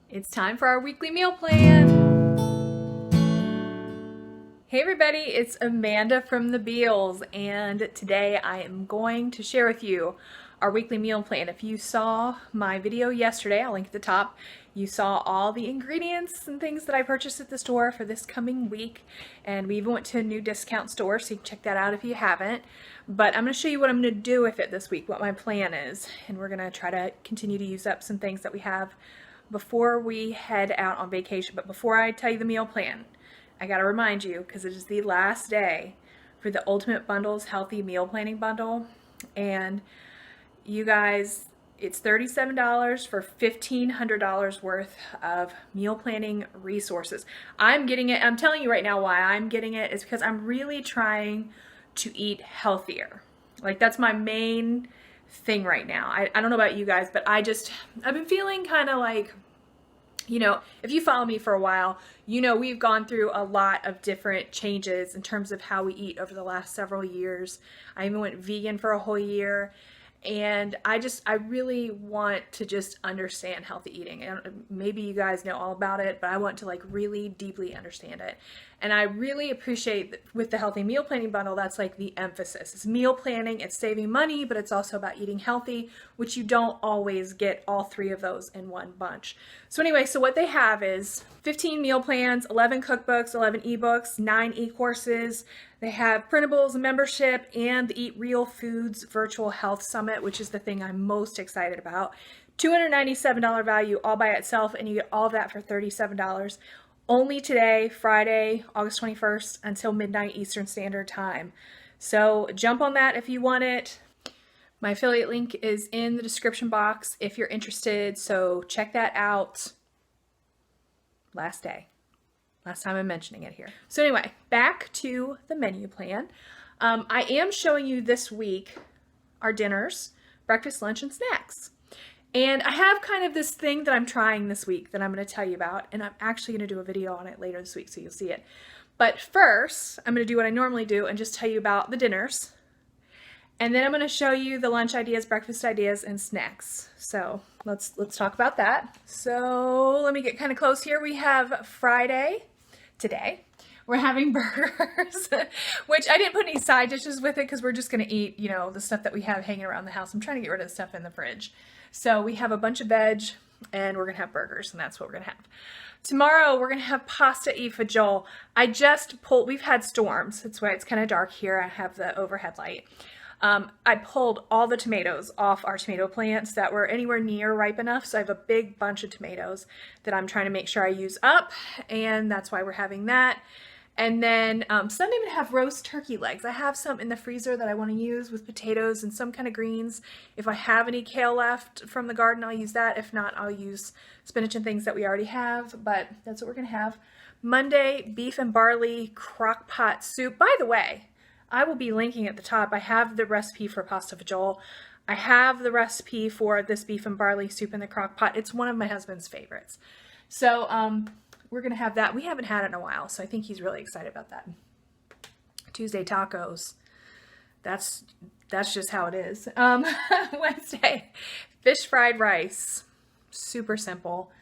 It's time for our weekly meal plan. Hey everybody, it's Amanda from the Bealles, and today I am going to share with you our weekly meal plan. If you saw my video yesterday, I'll link at the top, you saw all the ingredients and things that I purchased at the store for this coming week, and we even went to a new discount store, so you can check that out if you haven't. But I'm going to show you what I'm going to do with it this week, what my plan is, and we're going to try to continue to use up some things that we have before we head out on vacation. But before I tell you the meal plan, I gotta remind you, because it is the last day for the Ultimate Bundles Healthy Meal Planning Bundle, and you guys, it's $37 for $1,500 worth of meal planning resources. I'm getting it. I'm telling you right now why I'm getting it is because I'm really trying to eat healthier. Like, that's my main thing right now. I don't know about you guys, but I've been feeling kind of like, you know, if you follow me for a while, you know we've gone through a lot of different changes in terms of how we eat over the last several years. I even went vegan for a whole year, and I really want to just understand healthy eating. And maybe you guys know all about it, but I want to like really deeply understand it. And I really appreciate that with the Healthy Meal Planning Bundle, that's like the emphasis. It's meal planning, it's saving money, but it's also about eating healthy, which you don't always get all three of those in one bunch. So anyway, so what they have is 15 meal plans, 11 cookbooks, 11 ebooks, 9 e-courses. They have printables, a membership, and the Eat Real Foods Virtual Health Summit, which is the thing I'm most excited about. $297 value all by itself, and you get all of that for $37. Only today, Friday, August 21st, until midnight Eastern Standard Time. So jump on that if you want it. My affiliate link is in the description box if you're interested, so check that out. Last day. Last time I'm mentioning it here. So anyway, back to the menu plan. I am showing you this week our dinners, breakfast, lunch, and snacks. And I have kind of this thing that I'm trying this week that I'm going to tell you about, and I'm actually going to do a video on it later this week, so you'll see it. But first, I'm going to do what I normally do and just tell you about the dinners. And then I'm going to show you the lunch ideas, breakfast ideas, and snacks. So let's talk about that. So let me get kind of close here. We have Friday today. We're having burgers, which I didn't put any side dishes with it because we're just going to eat, you know, the stuff that we have hanging around the house. I'm trying to get rid of the stuff in the fridge. So we have a bunch of veg, and we're going to have burgers, and that's what we're going to have. Tomorrow, we're going to have pasta e fagioli. We've had storms. That's why it's kind of dark here. I have the overhead light. I pulled all the tomatoes off our tomato plants that were anywhere near ripe enough. So I have a big bunch of tomatoes that I'm trying to make sure I use up, and that's why we're having that. And then Sunday I'm going to have roast turkey legs. I have some in the freezer that I want to use with potatoes and some kind of greens. If I have any kale left from the garden, I'll use that. If not, I'll use spinach and things that we already have, but that's what we're going to have. Monday, beef and barley crock pot soup. By the way, I will be linking at the top. I have the recipe for pasta fagioli. I have the recipe for this beef and barley soup in the crock pot. It's one of my husband's favorites. So we're going to have that. We haven't had it in a while, so I think he's really excited about that. Tuesday tacos. That's just how it is. Wednesday, fish fried rice. Super simple.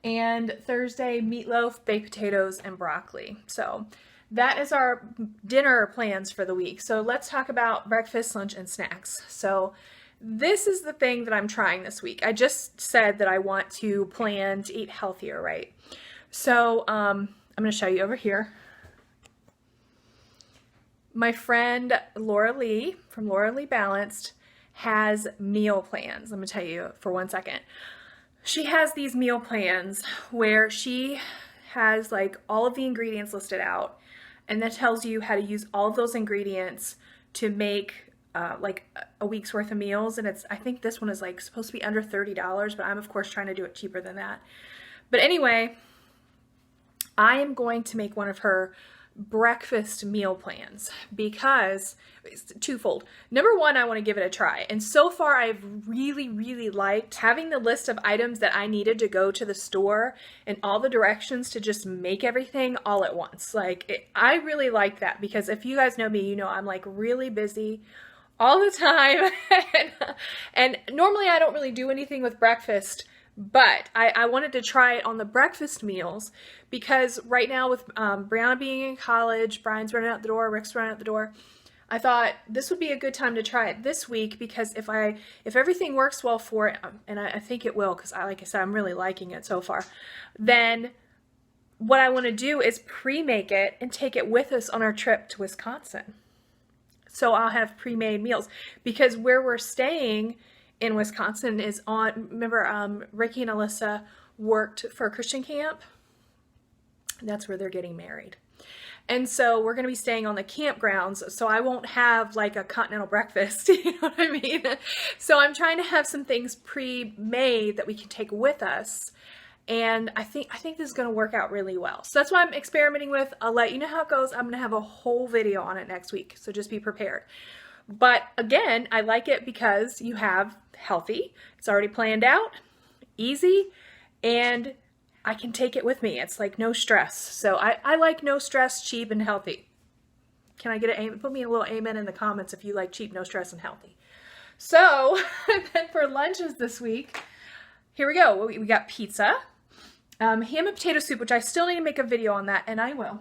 And Thursday, meatloaf, baked potatoes, and broccoli. So that is our dinner plans for the week. So let's talk about breakfast, lunch, and snacks. So this is the thing that I'm trying this week. I just said that I want to plan to eat healthier, right? So I'm going to show you over here. My friend Laura Lee from Laura Lee Balanced has meal plans. Let me tell you for 1 second. She has these meal plans where she has like all of the ingredients listed out, and that tells you how to use all of those ingredients to make like a week's worth of meals. And I think this one is like supposed to be under $30, but I'm of course trying to do it cheaper than that. But anyway, I am going to make one of her breakfast meal plans because it's twofold. Number one, I want to give it a try. And so far I've really liked having the list of items that I needed to go to the store and all the directions to just make everything all at once. I really like that because if you guys know me, you know I'm like really busy all the time. and normally I don't really do anything with breakfast But I wanted to try it on the breakfast meals because right now with Brianna being in college, Brian's running out the door, Rick's running out the door, I thought this would be a good time to try it this week because if everything works well for it, and I think it will because like I said, I'm really liking it so far, then what I want to do is pre-make it and take it with us on our trip to Wisconsin. So I'll have pre-made meals because where we're staying in Wisconsin is on, remember Ricky and Alyssa worked for a Christian camp? That's where they're getting married. And so we're going to be staying on the campgrounds, so I won't have like a continental breakfast, you know what I mean? So I'm trying to have some things pre-made that we can take with us. And I think this is going to work out really well. So that's what I'm experimenting with. I'll let you know how it goes. I'm going to have a whole video on it next week, so just be prepared. But again, I like it because you have healthy, it's already planned out, easy, and I can take it with me. It's like no stress. So I like no stress, cheap, and healthy. Can I get an amen? Put me a little amen in the comments if you like cheap, no stress, and healthy. So then for lunches this week, here we go. We got pizza. Ham and potato soup, which I still need to make a video on that, and I will.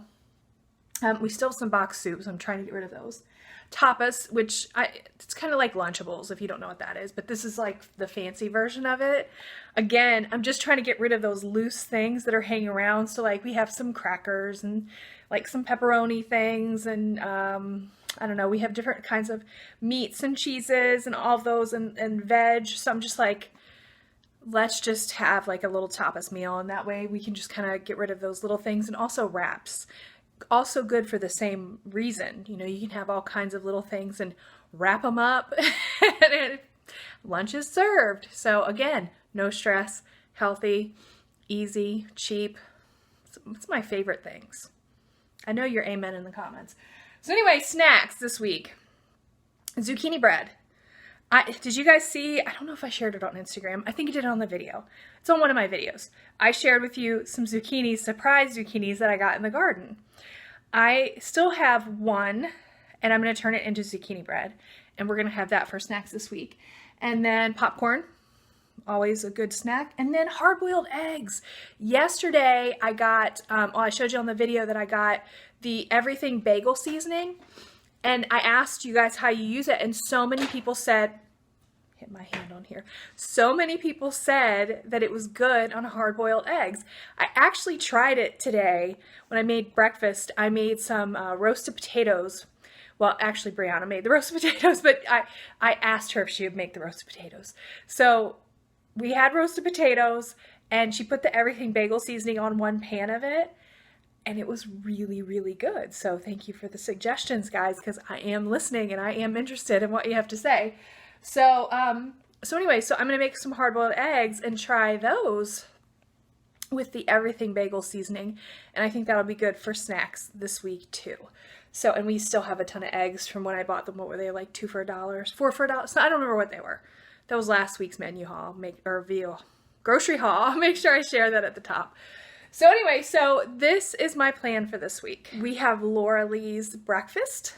We still have some box soups. I'm trying to get rid of those. Tapas, which it's kind of like Lunchables, if you don't know what that is, but this is like the fancy version of it. Again, I'm just trying to get rid of those loose things that are hanging around. So like we have some crackers and like some pepperoni things, and I don't know, we have different kinds of meats and cheeses and all of those and veg. So I'm just like, let's just have like a little tapas meal, and that way we can just kind of get rid of those little things. And also wraps, also good for the same reason. You know, you can have all kinds of little things and wrap them up and lunch is served. So again, no stress, healthy, easy, cheap. It's my favorite things. I know you're amen in the comments. So anyway, snacks this week. Zucchini bread. Did you guys see, I don't know if I shared it on Instagram. I think I did it on the video. It's on one of my videos. I shared with you some zucchinis, surprise zucchinis that I got in the garden. I still have one, and I'm going to turn it into zucchini bread, and we're going to have that for snacks this week. And then popcorn, always a good snack. And then hard-boiled eggs. Yesterday, I got, I showed you on the video that I got the everything bagel seasoning, and I asked you guys how you use it, and so many people said, hit my hand on here, so many people said that it was good on hard-boiled eggs. I actually tried it today when I made breakfast. I made some roasted potatoes. Well, actually Brianna made the roasted potatoes, but I asked her if she would make the roasted potatoes. So we had roasted potatoes, and she put the everything bagel seasoning on one pan of it, and it was really, really good. So thank you for the suggestions, guys, because I am listening and I am interested in what you have to say. So, anyway, so I'm going to make some hard-boiled eggs and try those with the everything bagel seasoning. And I think that'll be good for snacks this week too. So, and we still have a ton of eggs from when I bought them. What were they, like 2 for $1, 4 for $1? So I don't remember what they were. That was last week's menu haul, grocery haul. I'll make sure I share that at the top. So anyway, so this is my plan for this week. We have Laura Lee's breakfast.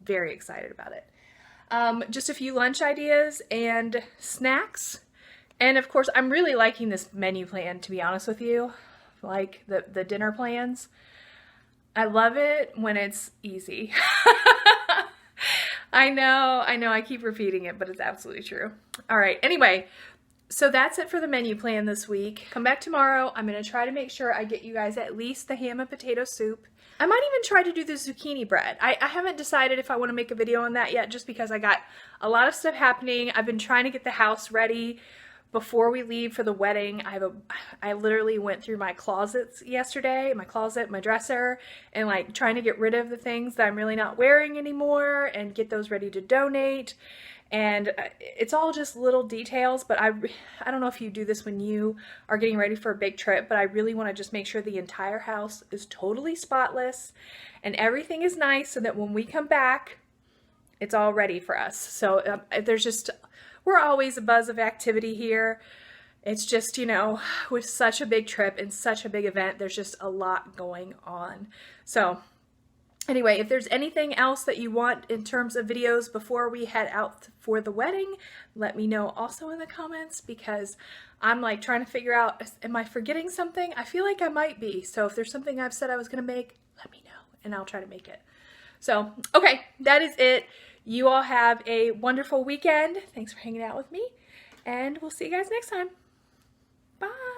Very excited about it. Just a few lunch ideas and snacks. And of course, I'm really liking this menu plan, to be honest with you. Like the dinner plans. I love it when it's easy. I know, I keep repeating it, but it's absolutely true. All right, anyway, so that's it for the menu plan this week. Come back tomorrow. I'm going to try to make sure I get you guys at least the ham and potato soup. I might even try to do the zucchini bread. I haven't decided if I want to make a video on that yet, just because I got a lot of stuff happening. I've been trying to get the house ready before we leave for the wedding. I literally went through my closets yesterday, my dresser, and like trying to get rid of the things that I'm really not wearing anymore and get those ready to donate. And it's all just little details, but I don't know if you do this when you are getting ready for a big trip, but I really want to just make sure the entire house is totally spotless and everything is nice so that when we come back, it's all ready for us. So we're always a buzz of activity here. It's just, you know, with such a big trip and such a big event, there's just a lot going on. So Anyway, if there's anything else that you want in terms of videos before we head out for the wedding, let me know also in the comments, because I'm like trying to figure out, am I forgetting something? I feel like I might be. So if there's something I've said I was going to make, let me know and I'll try to make it. So, okay, that is it. You all have a wonderful weekend. Thanks for hanging out with me, and we'll see you guys next time. Bye.